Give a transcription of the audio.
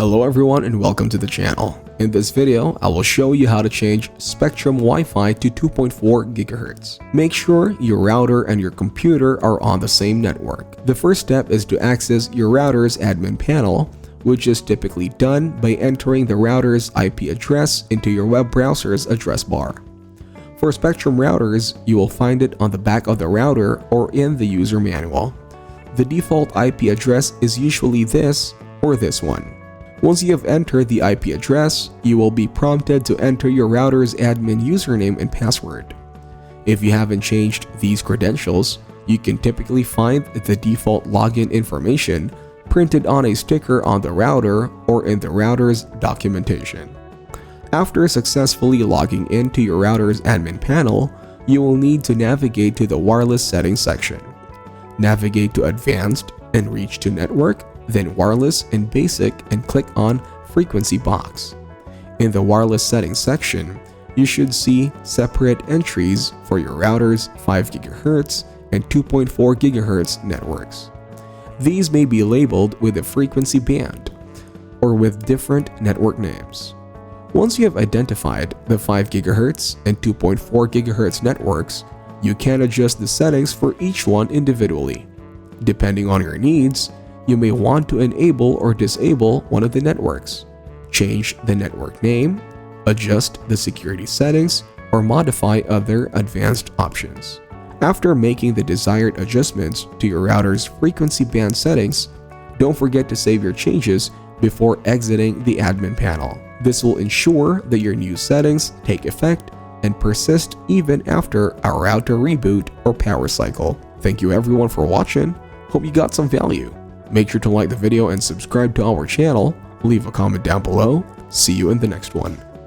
Hello everyone and welcome to the channel. In this video, I will show you how to change Spectrum Wi-Fi to 2.4 GHz. Make sure your router and your computer are on the same network. The first step is to access your router's admin panel, which is typically done by entering the router's IP address into your web browser's address bar. For Spectrum routers, you will find it on the back of the router or in the user manual. The default IP address is usually this or this one. Once you have entered the IP address, you will be prompted to enter your router's admin username and password. If you haven't changed these credentials, you can typically find the default login information printed on a sticker on the router or in the router's documentation. After successfully logging into your router's admin panel, you will need to navigate to the wireless settings section. Navigate to Advanced and reach to Network, then Wireless and Basic and click on Frequency box. In the wireless settings section, you should see separate entries for your router's 5 GHz and 2.4 GHz networks. These may be labeled with a frequency band or with different network names. Once you have identified the 5 GHz and 2.4 GHz networks, you can adjust the settings for each one individually. Depending on your needs, you may want to enable or disable one of the networks, change the network name, adjust the security settings, or modify other advanced options. After making the desired adjustments to your router's frequency band settings, don't forget to save your changes before exiting the admin panel. This will ensure that your new settings take effect and persist even after a router reboot or power cycle. Thank you everyone for watching. Hope you got some value. Make sure to like the video and subscribe to our channel. Leave a comment down below. See you in the next one.